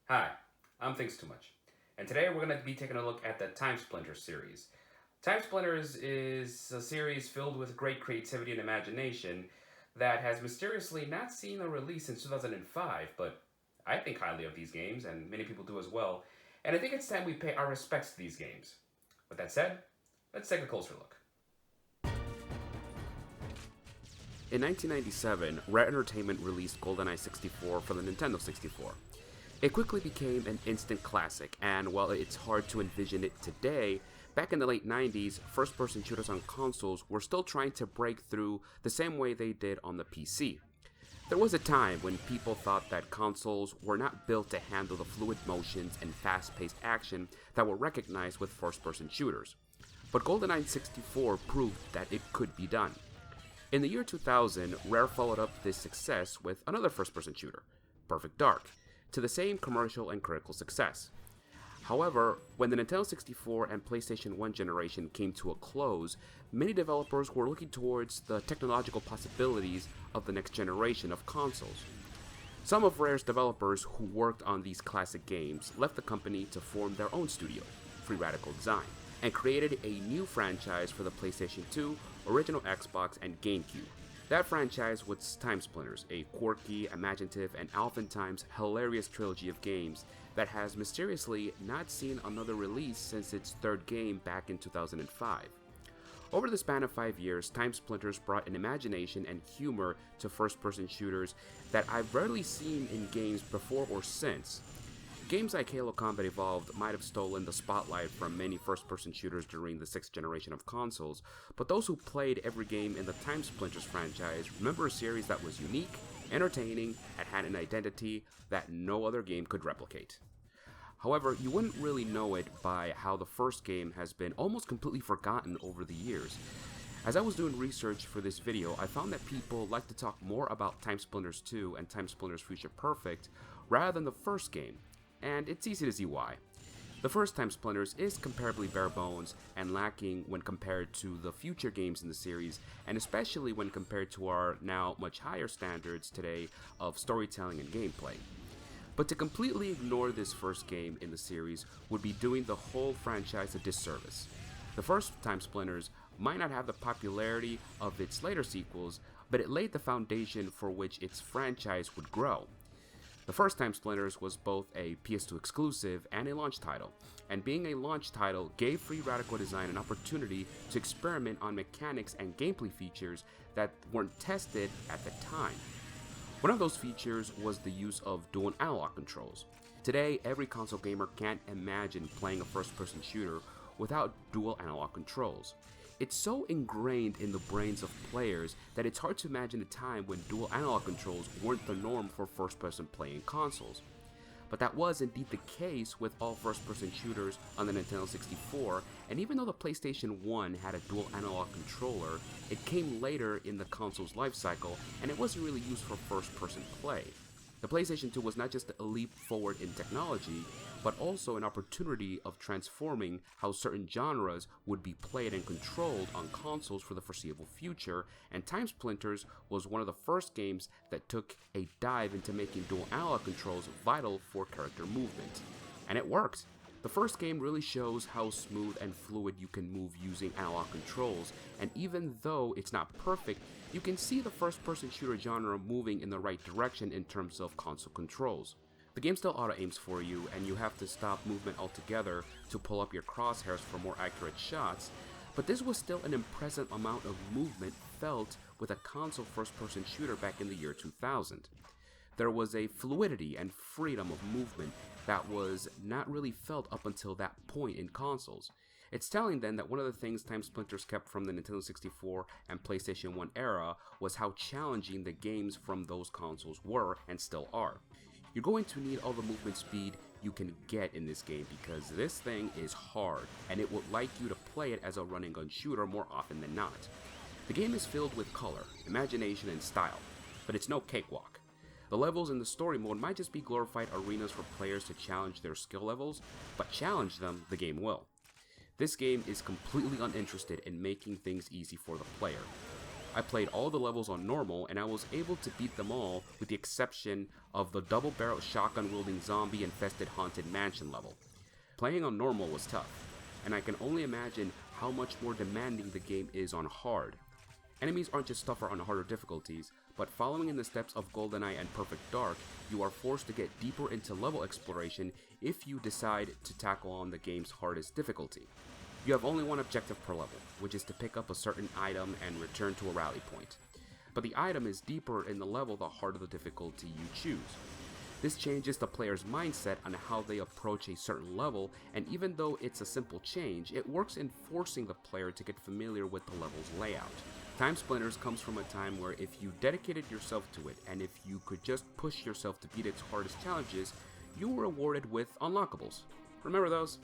Hi, I'm Thinks Too Much, and today we're going to be taking a look at the Timesplitters series. Timesplitters is a series filled with great creativity and imagination that has mysteriously not seen a release since 2005, but I think highly of these games, and many people do as well, and I think it's time we pay our respects to these games. With that said, let's take a closer look. In 1997, Rare Entertainment released GoldenEye 64 for the Nintendo 64. It quickly became an instant classic, and while it's hard to envision it today, back in the late 90s, first person shooters on consoles were still trying to break through the same way they did on the PC. There was a time when people thought that consoles were not built to handle the fluid motions and fast paced action that were recognized with first person shooters. But GoldenEye 64 proved that it could be done. In the year 2000, Rare followed up this success with another first person shooter, Perfect Dark, to the same commercial and critical success. However, when the Nintendo 64 and PlayStation 1 generation came to a close, many developers were looking towards the technological possibilities of the next generation of consoles. Some of Rare's developers who worked on these classic games left the company to form their own studio, Free Radical Design, and created a new franchise for the PlayStation 2, original Xbox, and GameCube. That franchise was Timesplitters, a quirky, imaginative, and oftentimes hilarious trilogy of games that has mysteriously not seen another release since its third game back in 2005. Over the span of 5 years, Timesplitters brought an imagination and humor to first-person shooters that I've rarely seen in games before or since. Games like Halo Combat Evolved might have stolen the spotlight from many first-person shooters during the 6th generation of consoles, but those who played every game in the Timesplitters franchise remember a series that was unique, entertaining, and had an identity that no other game could replicate. However, you wouldn't really know it by how the first game has been almost completely forgotten over the years. As I was doing research for this video, I found that people like to talk more about Timesplitters 2 and Timesplitters Future Perfect rather than the first game, and it's easy to see why. The first Timesplitters is comparably bare bones and lacking when compared to the future games in the series, and especially when compared to our now much higher standards today of storytelling and gameplay. But to completely ignore this first game in the series would be doing the whole franchise a disservice. The first Timesplitters might not have the popularity of its later sequels, but it laid the foundation for which its franchise would grow. The first Timesplitters was both a PS2 exclusive and a launch title, and being a launch title gave Free Radical Design an opportunity to experiment on mechanics and gameplay features that weren't tested at the time. One of those features was the use of dual analog controls. Today, every console gamer can't imagine playing a first-person shooter without dual analog controls. It's so ingrained in the brains of players that it's hard to imagine a time when dual analog controls weren't the norm for first-person play in consoles. But that was indeed the case with all first-person shooters on the Nintendo 64, and even though the PlayStation 1 had a dual analog controller, it came later in the console's lifecycle, and it wasn't really used for first-person play. The PlayStation 2 was not just a leap forward in technology, but also an opportunity of transforming how certain genres would be played and controlled on consoles for the foreseeable future, and Timesplitters was one of the first games that took a dive into making dual analog controls vital for character movement. And it worked! The first game really shows how smooth and fluid you can move using analog controls, and even though it's not perfect, you can see the first-person shooter genre moving in the right direction in terms of console controls. The game still auto-aims for you, and you have to stop movement altogether to pull up your crosshairs for more accurate shots, but this was still an impressive amount of movement felt with a console first-person shooter back in the year 2000. There was a fluidity and freedom of movement that was not really felt up until that point in consoles. It's telling then that one of the things Timesplitters kept from the Nintendo 64 and PlayStation 1 era was how challenging the games from those consoles were and still are. You're going to need all the movement speed you can get in this game because this thing is hard, and it would like you to play it as a run and gun shooter more often than not. The game is filled with color, imagination, and style, but it's no cakewalk. The levels in the story mode might just be glorified arenas for players to challenge their skill levels, but challenge them, the game will. This game is completely uninterested in making things easy for the player. I played all the levels on normal, and I was able to beat them all with the exception of the double-barrel shotgun-wielding zombie-infested haunted mansion level. Playing on normal was tough, and I can only imagine how much more demanding the game is on hard. Enemies aren't just tougher on harder difficulties, but following in the steps of GoldenEye and Perfect Dark, you are forced to get deeper into level exploration if you decide to tackle on the game's hardest difficulty. You have only one objective per level, which is to pick up a certain item and return to a rally point. But the item is deeper in the level the harder the difficulty you choose. This changes the player's mindset on how they approach a certain level, and even though it's a simple change, it works in forcing the player to get familiar with the level's layout. Timesplitters comes from a time where if you dedicated yourself to it, and if you could just push yourself to beat its hardest challenges, you were rewarded with unlockables. Remember those?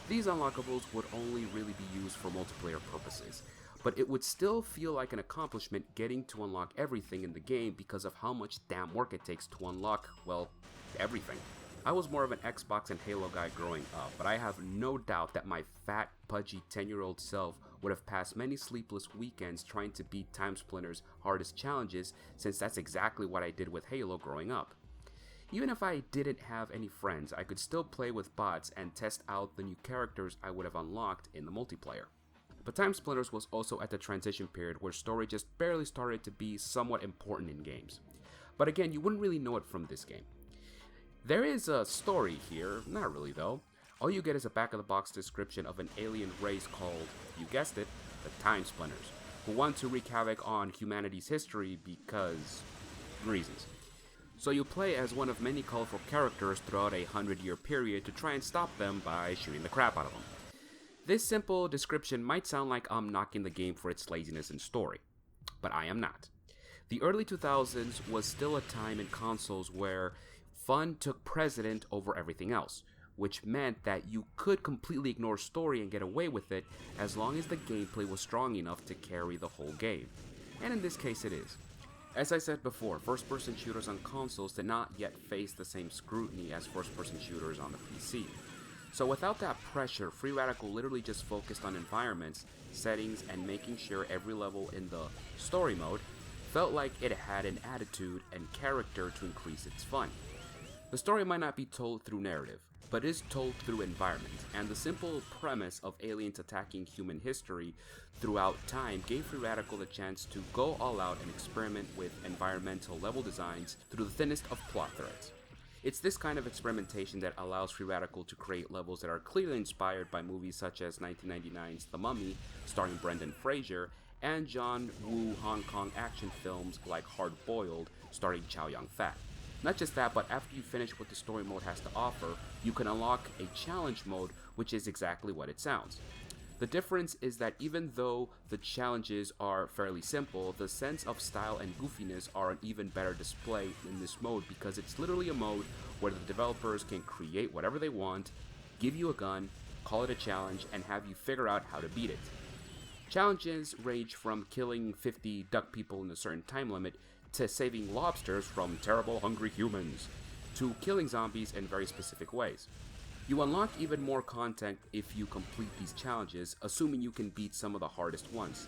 These unlockables would only really be used for multiplayer purposes, but it would still feel like an accomplishment getting to unlock everything in the game because of how much damn work it takes to unlock, well, everything. I was more of an Xbox and Halo guy growing up, but I have no doubt that my fat, pudgy 10-year-old self would have passed many sleepless weekends trying to beat Timesplitters' hardest challenges, since that's exactly what I did with Halo growing up. Even if I didn't have any friends, I could still play with bots and test out the new characters I would have unlocked in the multiplayer. But Timesplitters was also at the transition period where story just barely started to be somewhat important in games. But again, you wouldn't really know it from this game. There is a story here, not really though. All you get is a back-of-the-box description of an alien race called, you guessed it, the Timesplitters, who want to wreak havoc on humanity's history because reasons. So you play as one of many colorful characters throughout a 100-year period to try and stop them by shooting the crap out of them. This simple description might sound like I'm knocking the game for its laziness and story, but I am not. The early 2000s was still a time in consoles where fun took precedent over everything else, which meant that you could completely ignore story and get away with it as long as the gameplay was strong enough to carry the whole game. And in this case it is. As I said before, first-person shooters on consoles did not yet face the same scrutiny as first-person shooters on the PC. So without that pressure, Free Radical literally just focused on environments, settings, and making sure every level in the story mode felt like it had an attitude and character to increase its fun. The story might not be told through narrative, but is told through environment, and the simple premise of aliens attacking human history throughout time gave Free Radical the chance to go all out and experiment with environmental level designs through the thinnest of plot threads. It's this kind of experimentation that allows Free Radical to create levels that are clearly inspired by movies such as 1999's The Mummy, starring Brendan Fraser, and John Woo Hong Kong action films like Hard Boiled, starring Chow Yun-fat. Not just that, but after you finish what the story mode has to offer, you can unlock a challenge mode, which is exactly what it sounds. The difference is that even though the challenges are fairly simple, the sense of style and goofiness are an even better display in this mode because it's literally a mode where the developers can create whatever they want, give you a gun, call it a challenge, and have you figure out how to beat it. Challenges range from killing 50 duck people in a certain time limit to saving lobsters from terrible hungry humans, to killing zombies in very specific ways. You unlock even more content if you complete these challenges, assuming you can beat some of the hardest ones.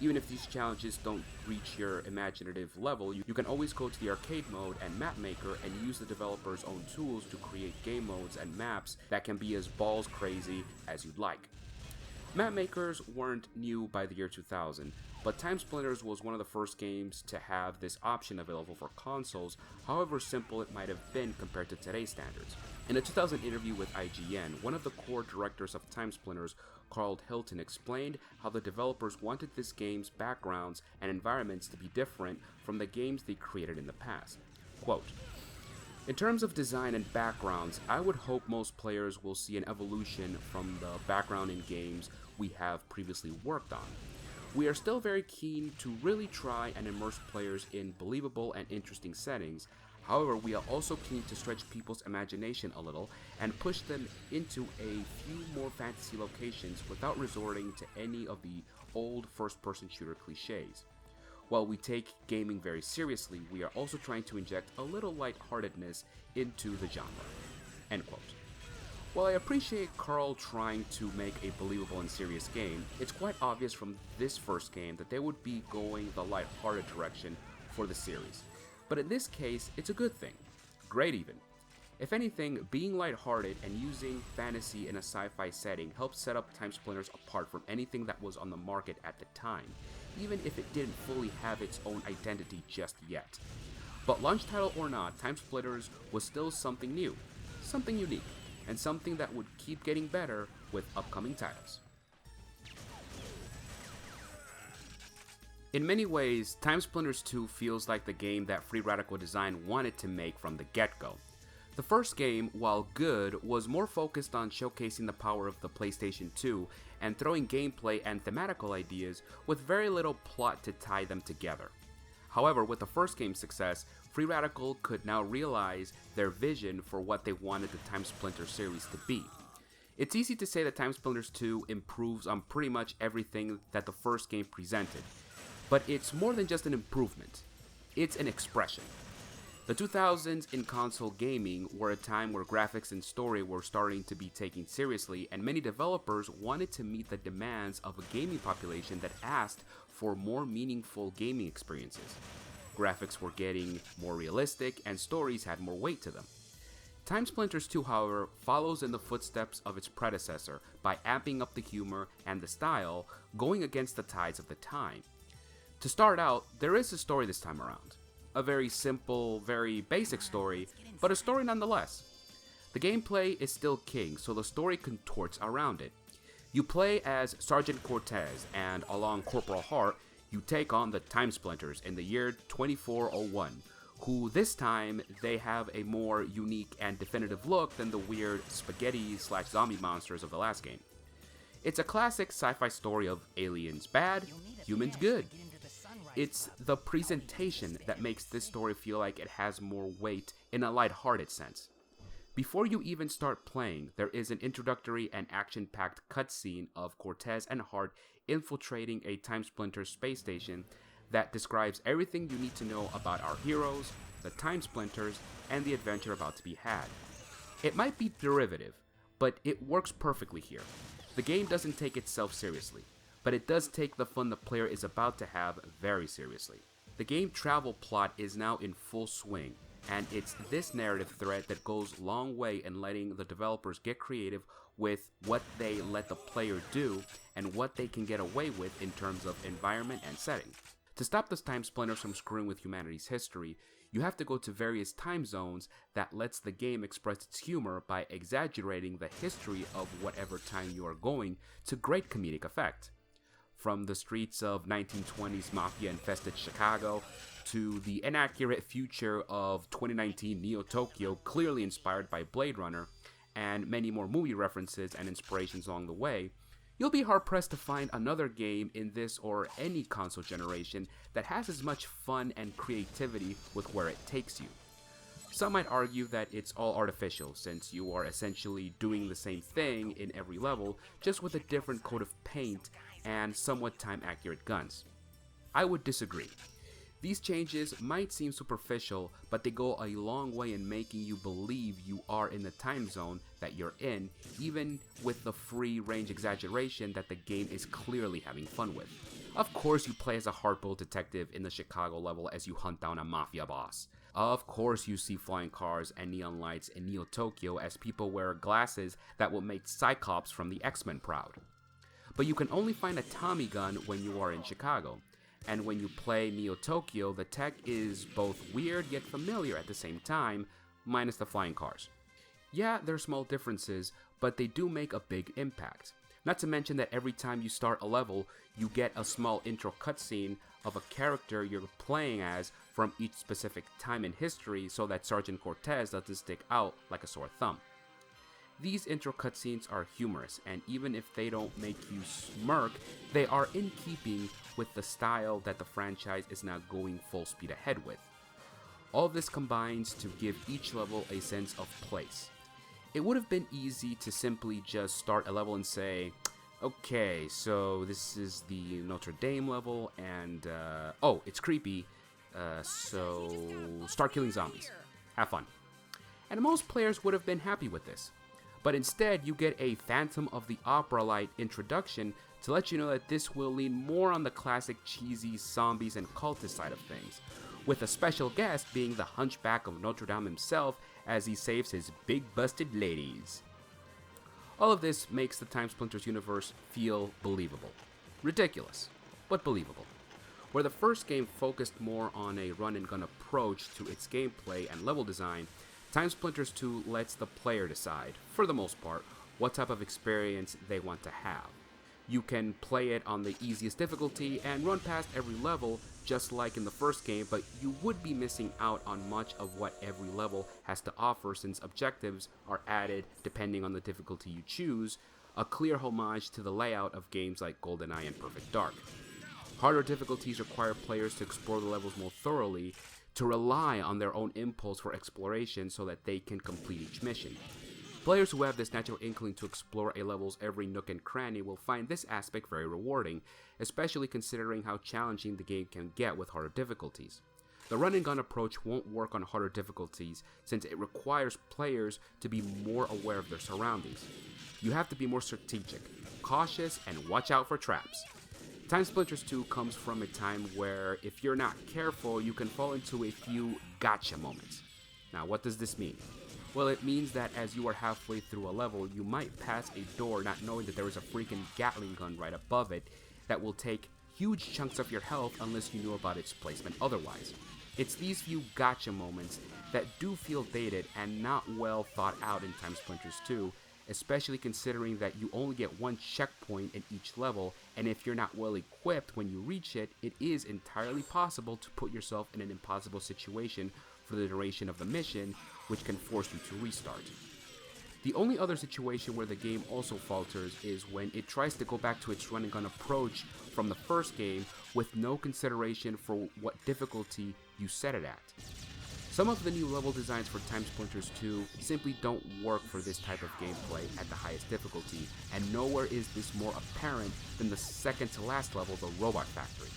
Even if these challenges don't reach your imaginative level, you can always go to the arcade mode and map maker and use the developer's own tools to create game modes and maps that can be as balls crazy as you'd like. Map makers weren't new by the year 2000, but Timesplitters was one of the first games to have this option available for consoles, however simple it might have been compared to today's standards. In a 2000 interview with IGN, one of the core directors of Timesplitters, Carl Hilton, explained how the developers wanted this game's backgrounds and environments to be different from the games they created in the past. Quote, "In terms of design and backgrounds, I would hope most players will see an evolution from the background in games we have previously worked on. We are still very keen to really try and immerse players in believable and interesting settings. However, we are also keen to stretch people's imagination a little and push them into a few more fantasy locations without resorting to any of the old first-person shooter cliches. While we take gaming very seriously, we are also trying to inject a little lightheartedness into the genre." End quote. While I appreciate Carl trying to make a believable and serious game, it's quite obvious from this first game that they would be going the lighthearted direction for the series. But in this case, it's a good thing. Great even. If anything, being lighthearted and using fantasy in a sci-fi setting helped set up Timesplitters apart from anything that was on the market at the time, even if it didn't fully have its own identity just yet. But launch title or not, Timesplitters was still something new, something unique, and something that would keep getting better with upcoming titles. In many ways, Timesplitters 2 feels like the game that Free Radical Design wanted to make from the get-go. The first game, while good, was more focused on showcasing the power of the PlayStation 2 and throwing gameplay and thematical ideas with very little plot to tie them together. However, with the first game's success, Free Radical could now realize their vision for what they wanted the Timesplitters series to be. It's easy to say that Timesplitters 2 improves on pretty much everything that the first game presented, but it's more than just an improvement, it's an expression. The 2000s in console gaming were a time where graphics and story were starting to be taken seriously, and many developers wanted to meet the demands of a gaming population that asked for more meaningful gaming experiences. Graphics were getting more realistic, and stories had more weight to them. Timesplitters 2, however, follows in the footsteps of its predecessor by amping up the humor and the style, going against the tides of the time. To start out, there is a story this time around. A very simple, very basic story, but a story nonetheless. The gameplay is still king, so the story contorts around it. You play as Sergeant Cortez, and along Corporal Hart, you take on the Timesplitters in the year 2401, who this time they have a more unique and definitive look than the weird spaghetti/zombie monsters of the last game. It's a classic sci-fi story of aliens bad, humans good. It's the presentation that makes this story feel like it has more weight in a lighthearted sense. Before you even start playing, there is an introductory and action-packed cutscene of Cortez and Hart infiltrating a Timesplinter space station that describes everything you need to know about our heroes, the Timesplitters, and the adventure about to be had. It might be derivative, but it works perfectly here. The game doesn't take itself seriously, but it does take the fun the player is about to have very seriously. The game travel plot is now in full swing, and it's this narrative thread that goes a long way in letting the developers get creative with what they let the player do and what they can get away with in terms of environment and setting. To stop the Timesplitters from screwing with humanity's history, you have to go to various time zones that lets the game express its humor by exaggerating the history of whatever time you are going to great comedic effect. From the streets of 1920s mafia-infested Chicago to the inaccurate future of 2019 Neo-Tokyo, clearly inspired by Blade Runner, and many more movie references and inspirations along the way, you'll be hard-pressed to find another game in this or any console generation that has as much fun and creativity with where it takes you. Some might argue that it's all artificial, since you are essentially doing the same thing in every level, just with a different coat of paint and somewhat time-accurate guns. I would disagree. These changes might seem superficial, but they go a long way in making you believe you are in the time zone that you're in, even with the free-range exaggeration that the game is clearly having fun with. Of course you play as a hard-boiled detective in the Chicago level as you hunt down a mafia boss. Of course you see flying cars and neon lights in Neo-Tokyo as people wear glasses that will make Cyclops from the X-Men proud. But you can only find a Tommy gun when you are in Chicago. And when you play Neo-Tokyo, the tech is both weird yet familiar at the same time, minus the flying cars. Yeah, there are small differences, but they do make a big impact. Not to mention that every time you start a level, you get a small intro cutscene of a character you're playing as from each specific time in history so that Sergeant Cortez doesn't stick out like a sore thumb. These intro cutscenes are humorous, and even if they don't make you smirk, they are in keeping with the style that the franchise is now going full speed ahead with. All this combines to give each level a sense of place. It would have been easy to simply just start a level and say, okay, so this is the Notre Dame level, and oh, it's creepy, so start killing zombies. Have fun. And most players would have been happy with this. but instead you get a Phantom of the Opera-like introduction to let you know that this will lean more on the classic cheesy zombies and cultist side of things, with a special guest being the Hunchback of Notre Dame himself as he saves his big busted ladies. All of this makes the Timesplitters universe feel believable. Ridiculous, but believable. Where the first game focused more on a run-and-gun approach to its gameplay and level design, Timesplitters 2 lets the player decide, for the most part, what type of experience they want to have. You can play it on the easiest difficulty and run past every level just like in the first game, but you would be missing out on much of what every level has to offer since objectives are added depending on the difficulty you choose, a clear homage to the layout of games like GoldenEye and Perfect Dark. Harder difficulties require players to explore the levels more thoroughly, to rely on their own impulse for exploration so that they can complete each mission. Players who have this natural inkling to explore a level's every nook and cranny will find this aspect very rewarding, especially considering how challenging the game can get with harder difficulties. The run-and-gun approach won't work on harder difficulties since it requires players to be more aware of their surroundings. You have to be more strategic, cautious, and watch out for traps. Timesplitters 2 comes from a time where, if you're not careful, you can fall into a few gotcha moments. Now, what does this mean? Well, it means that as you are halfway through a level, you might pass a door not knowing that there is a freaking Gatling gun right above it that will take huge chunks of your health unless you knew about its placement otherwise. It's these few gotcha moments that do feel dated and not well thought out in Timesplitters 2, especially considering that you only get one checkpoint in each level, and if you're not well equipped when you reach it, it is entirely possible to put yourself in an impossible situation for the duration of the mission, which can force you to restart. The only other situation where the game also falters is when it tries to go back to its run-and-gun approach from the first game with no consideration for what difficulty you set it at. Some of the new level designs for Timesplitters 2 simply don't work for this type of gameplay at the highest difficulty, and nowhere is this more apparent than the second to last level, the Robot Factory.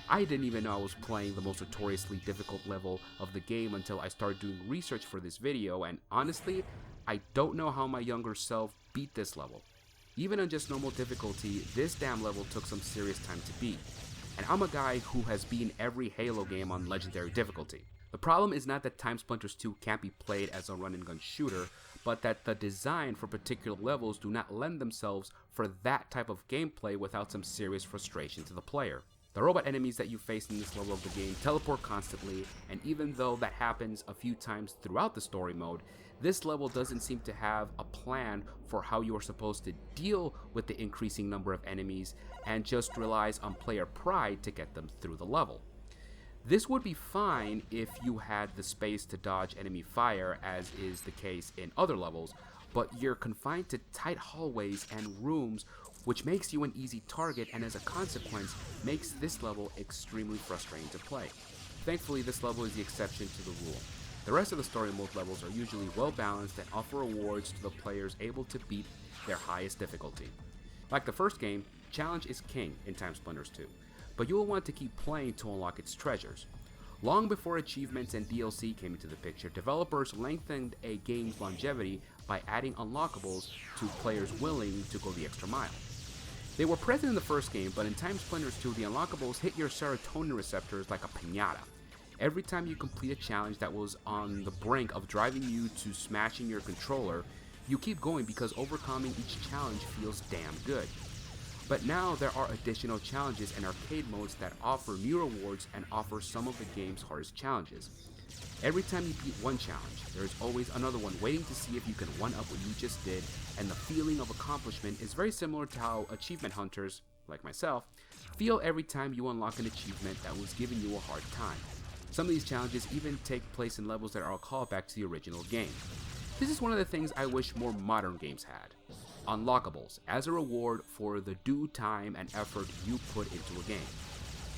I didn't even know I was playing the most notoriously difficult level of the game until I started doing research for this video, and honestly, I don't know how my younger self beat this level. Even on just normal difficulty, this damn level took some serious time to beat, and I'm a guy who has beaten every Halo game on legendary difficulty. The problem is not that Timesplitters 2 can't be played as a run-and-gun shooter, but that the design for particular levels do not lend themselves for that type of gameplay without some serious frustration to the player. The robot enemies that you face in this level of the game teleport constantly, and even though that happens a few times throughout the story mode, this level doesn't seem to have a plan for how you are supposed to deal with the increasing number of enemies, and just relies on player pride to get them through the level. This would be fine if you had the space to dodge enemy fire, as is the case in other levels, but you're confined to tight hallways and rooms, which makes you an easy target and as a consequence makes this level extremely frustrating to play. Thankfully, this level is the exception to the rule. The rest of the story mode levels are usually well balanced and offer rewards to the players able to beat their highest difficulty. Like the first game, challenge is king in Timesplitters 2, but you will want to keep playing to unlock its treasures. Long before achievements and DLC came into the picture, developers lengthened a game's longevity by adding unlockables to players willing to go the extra mile. They were present in the first game, but in Timesplitters 2, the unlockables hit your serotonin receptors like a piñata. Every time you complete a challenge that was on the brink of driving you to smashing your controller, you keep going because overcoming each challenge feels damn good. But now there are additional challenges and arcade modes that offer new rewards and offer some of the game's hardest challenges. Every time you beat one challenge, there is always another one waiting to see if you can one-up what you just did, and the feeling of accomplishment is very similar to how achievement hunters, like myself, feel every time you unlock an achievement that was giving you a hard time. Some of these challenges even take place in levels that are a callback to the original game. This is one of the things I wish more modern games had. Unlockables, as a reward for the due time and effort you put into a game.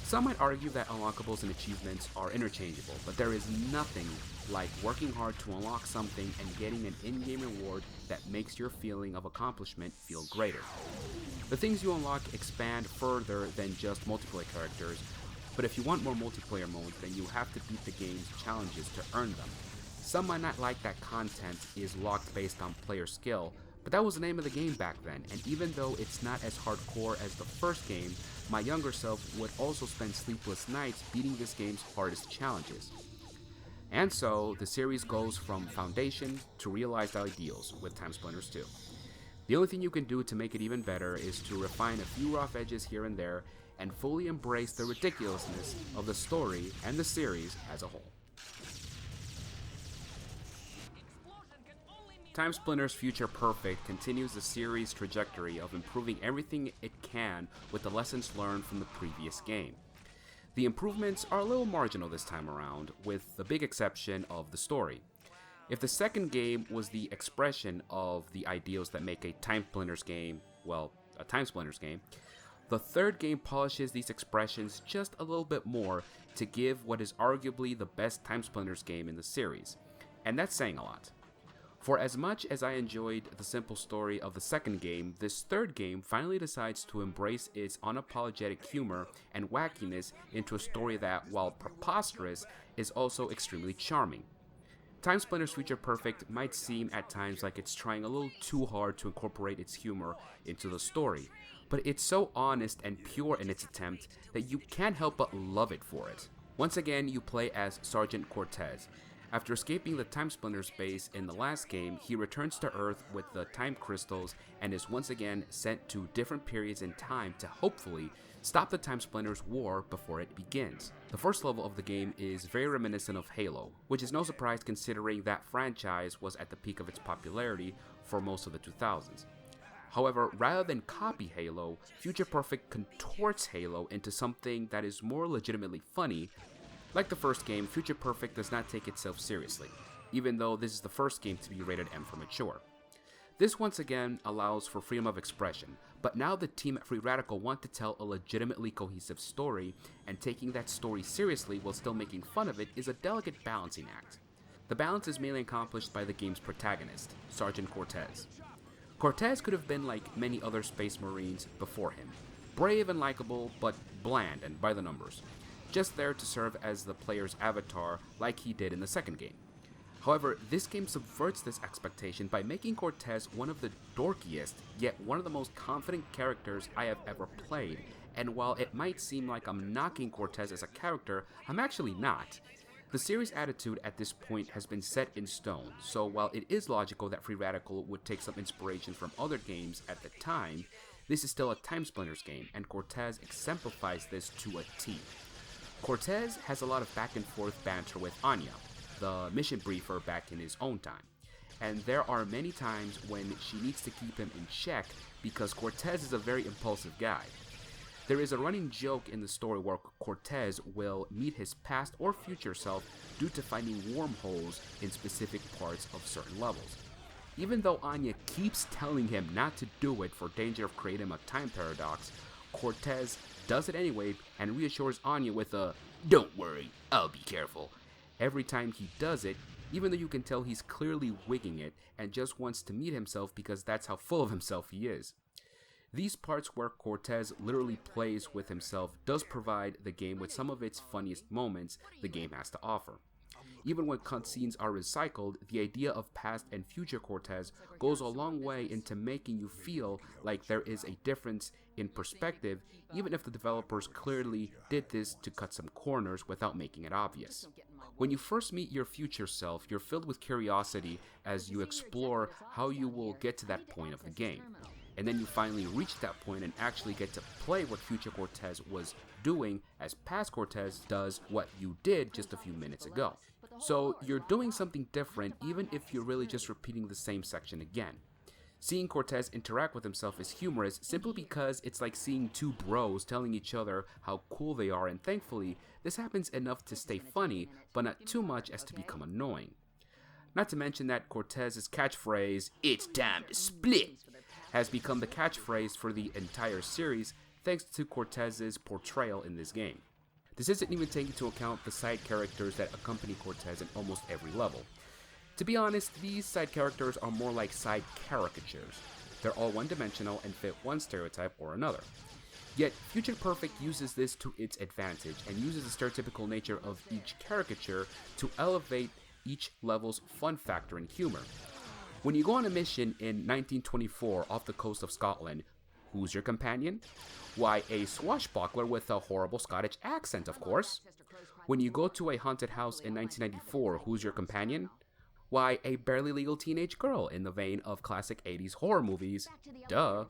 Some might argue that unlockables and achievements are interchangeable, but there is nothing like working hard to unlock something and getting an in-game reward that makes your feeling of accomplishment feel greater. The things you unlock expand further than just multiplayer characters, but if you want more multiplayer modes, then you have to beat the game's challenges to earn them. Some might not like that content is locked based on player skill, but that was the name of the game back then, and even though it's not as hardcore as the first game, my younger self would also spend sleepless nights beating this game's hardest challenges. And so, the series goes from foundation to realized ideals with Timesplitters 2. The only thing you can do to make it even better is to refine a few rough edges here and there, and fully embrace the ridiculousness of the story and the series as a whole. Timesplitters Future Perfect continues the series' trajectory of improving everything it can with the lessons learned from the previous game. The improvements are a little marginal this time around, with the big exception of the story. If the second game was the expression of the ideals that make a Timesplitters game, well, a Timesplitters game, the third game polishes these expressions just a little bit more to give what is arguably the best Timesplitters game in the series, and that's saying a lot. For as much as I enjoyed the simple story of the second game, this third game finally decides to embrace its unapologetic humor and wackiness into a story that, while preposterous, is also extremely charming. Timesplitters Future Perfect might seem at times like it's trying a little too hard to incorporate its humor into the story, but it's so honest and pure in its attempt that you can't help but love it for it. Once again, you play as Sergeant Cortez. After escaping the Timesplitters base in the last game, he returns to Earth with the time crystals and is once again sent to different periods in time to hopefully stop the Timesplitters war before it begins. The first level of the game is very reminiscent of Halo, which is no surprise considering that franchise was at the peak of its popularity for most of the 2000s. However, rather than copy Halo, Future Perfect contorts Halo into something that is more legitimately funny. Like the first game, Future Perfect does not take itself seriously, even though this is the first game to be rated M for mature. This once again allows for freedom of expression, but now the team at Free Radical want to tell a legitimately cohesive story, and taking that story seriously while still making fun of it is a delicate balancing act. The balance is mainly accomplished by the game's protagonist, Sergeant Cortez. Cortez could have been like many other Space Marines before him, brave and likable, but bland and by the numbers, just there to serve as the player's avatar like he did in the second game. However, this game subverts this expectation by making Cortez one of the dorkiest, yet one of the most confident characters I have ever played, and while it might seem like I'm knocking Cortez as a character, I'm actually not. The series' attitude at this point has been set in stone, so while it is logical that Free Radical would take some inspiration from other games at the time, this is still a Timesplitters game, and Cortez exemplifies this to a T. Cortez has a lot of back and forth banter with Anya, the mission briefer back in his own time, and there are many times when she needs to keep him in check because Cortez is a very impulsive guy. There is a running joke in the story where Cortez will meet his past or future self due to finding wormholes in specific parts of certain levels. Even though Anya keeps telling him not to do it for danger of creating a time paradox, Cortez does it anyway and reassures Anya with a "Don't worry, I'll be careful" every time he does it, even though you can tell he's clearly wigging it and just wants to meet himself because that's how full of himself he is. These parts where Cortez literally plays with himself does provide the game with some of its funniest moments the game has to offer. Even when cutscenes are recycled, the idea of past and future Cortez goes a long way into making you feel like there is a difference in perspective, even if the developers clearly did this to cut some corners without making it obvious. When you first meet your future self, you're filled with curiosity as you explore how you will get to that point of the game. And then you finally reach that point and actually get to play what future Cortez was doing as past Cortez does what you did just a few minutes ago. So you're doing something different even if you're really just repeating the same section again. Seeing Cortez interact with himself is humorous simply because it's like seeing two bros telling each other how cool they are, and thankfully this happens enough to stay funny but not too much as to become annoying. Not to mention that Cortez's catchphrase, "It's time to split," has become the catchphrase for the entire series thanks to Cortez's portrayal in this game. This isn't even taking into account the side characters that accompany Cortez in almost every level. To be honest, these side characters are more like side caricatures. They're all one-dimensional and fit one stereotype or another. Yet, Future Perfect uses this to its advantage and uses the stereotypical nature of each caricature to elevate each level's fun factor and humor. When you go on a mission in 1924 off the coast of Scotland, who's your companion? Why, a swashbuckler with a horrible Scottish accent, of course. When you go to a haunted house in 1994, who's your companion? Why, a barely legal teenage girl in the vein of classic 80s horror movies. Duh.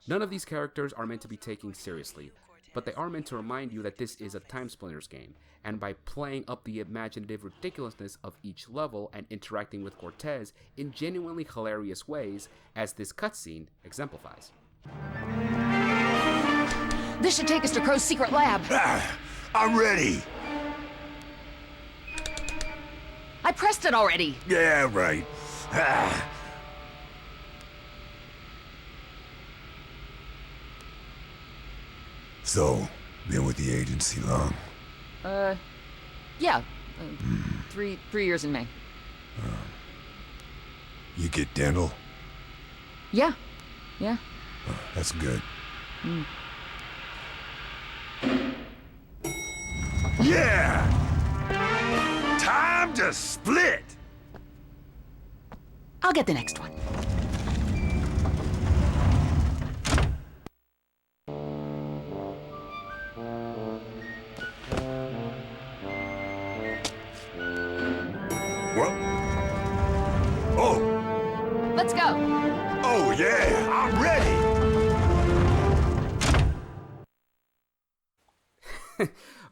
None of these characters are meant to be taken seriously, but they are meant to remind you that this is a Timesplitters game, and by playing up the imaginative ridiculousness of each level and interacting with Cortez in genuinely hilarious ways, as this cutscene exemplifies. This should take us to Crow's secret lab. I'm ready. I pressed it already. Yeah, right. So, been with the agency long? Yeah. 3 years in May. You get dental? Yeah. That's good. Yeah! Time to split! I'll get the next one. What? Oh! Let's go! Oh yeah! I'm ready!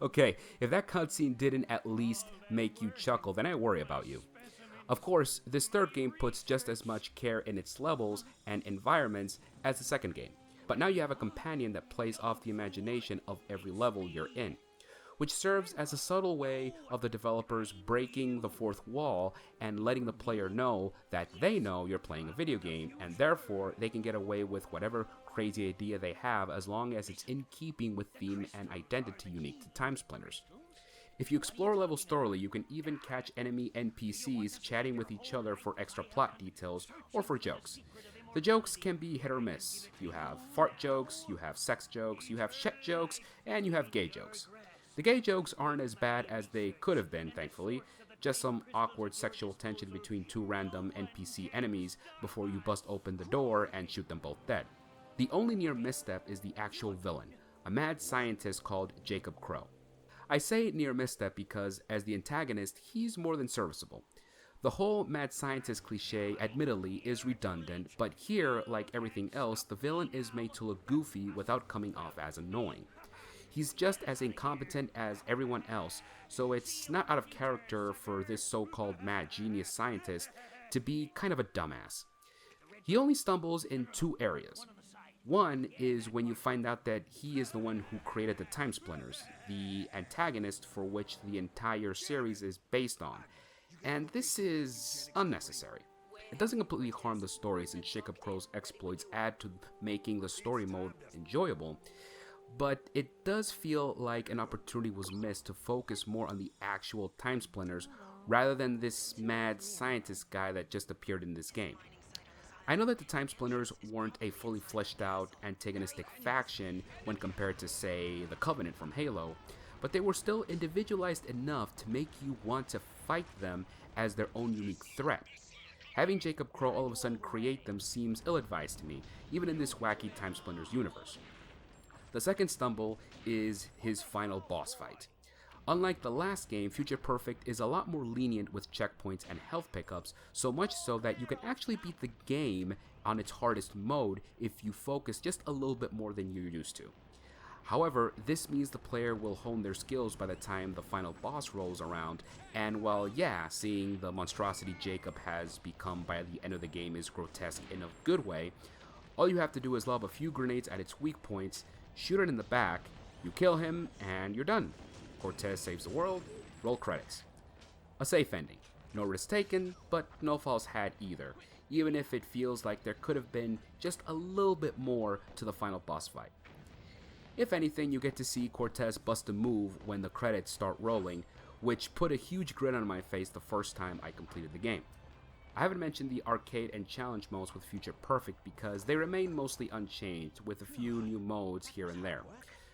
Okay, if that cutscene didn't at least make you chuckle, then I worry about you. Of course, this third game puts just as much care in its levels and environments as the second game, but now you have a companion that plays off the imagination of every level you're in, which serves as a subtle way of the developers breaking the fourth wall and letting the player know that they know you're playing a video game, and therefore they can get away with whatever crazy idea they have as long as it's in keeping with theme and identity unique to Timesplitters. If you explore levels thoroughly, you can even catch enemy NPCs chatting with each other for extra plot details or for jokes. The jokes can be hit or miss. You have fart jokes, you have sex jokes, you have shit jokes, and you have gay jokes. The gay jokes aren't as bad as they could have been, thankfully, just some awkward sexual tension between two random NPC enemies before you bust open the door and shoot them both dead. The only near misstep is the actual villain, a mad scientist called Jacob Crow. I say near misstep because, as the antagonist, he's more than serviceable. The whole mad scientist cliche, admittedly, is redundant, but here, like everything else, the villain is made to look goofy without coming off as annoying. He's just as incompetent as everyone else, so it's not out of character for this so-called mad genius scientist to be kind of a dumbass. He only stumbles in two areas. One is when you find out that he is the one who created the Timesplitters, the antagonist for which the entire series is based on, and this is unnecessary. It doesn't completely harm the story since Jacob Crow's exploits add to making the story mode enjoyable, but it does feel like an opportunity was missed to focus more on the actual Timesplitters rather than this mad scientist guy that just appeared in this game. I know that the Timesplitters weren't a fully fleshed out antagonistic faction when compared to, say, the Covenant from Halo, but they were still individualized enough to make you want to fight them as their own unique threat. Having Jacob Crow all of a sudden create them seems ill-advised to me, even in this wacky Timesplitters universe. The second stumble is his final boss fight. Unlike the last game, Future Perfect is a lot more lenient with checkpoints and health pickups, so much so that you can actually beat the game on its hardest mode if you focus just a little bit more than you're used to. However, this means the player will hone their skills by the time the final boss rolls around, and while seeing the monstrosity Jacob has become by the end of the game is grotesque in a good way, all you have to do is lob a few grenades at its weak points, shoot it in the back, you kill him, and you're done. Cortez saves the world, roll credits. A safe ending. No risk taken, but no falls had either, even if it feels like there could have been just a little bit more to the final boss fight. If anything, you get to see Cortez bust a move when the credits start rolling, which put a huge grin on my face the first time I completed the game. I haven't mentioned the arcade and challenge modes with Future Perfect because they remain mostly unchanged, with a few new modes here and there.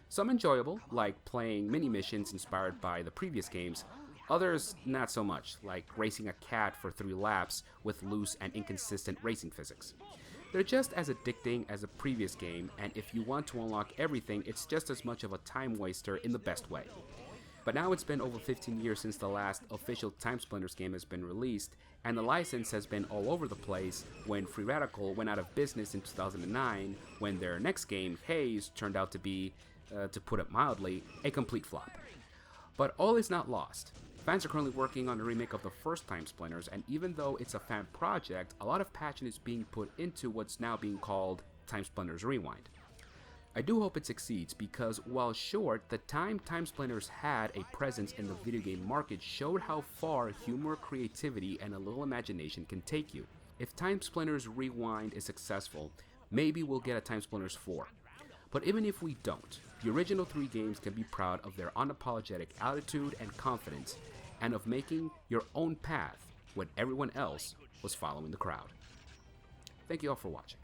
Some enjoyable, like playing mini-missions inspired by the previous games, Others, not so much, like racing a cat for 3 laps with loose and inconsistent racing physics. They're just as addicting as a previous game, and if you want to unlock everything, it's just as much of a time waster in the best way. But now it's been over 15 years since the last official Timesplitters game has been released, and the license has been all over the place when Free Radical went out of business in 2009, when their next game, Haze, turned out to be, to put it mildly, a complete flop. But all is not lost. Fans are currently working on a remake of the first Timesplitters, and even though it's a fan project, a lot of passion is being put into what's now being called Timesplitters Rewind. I do hope it succeeds because, while short, the time Timesplitters had a presence in the video game market showed how far humor, creativity, and a little imagination can take you. If Timesplitters Rewind is successful, maybe we'll get a Timesplitters 4. But even if we don't, the original 3 games can be proud of their unapologetic attitude and confidence, and of making your own path when everyone else was following the crowd. Thank you all for watching.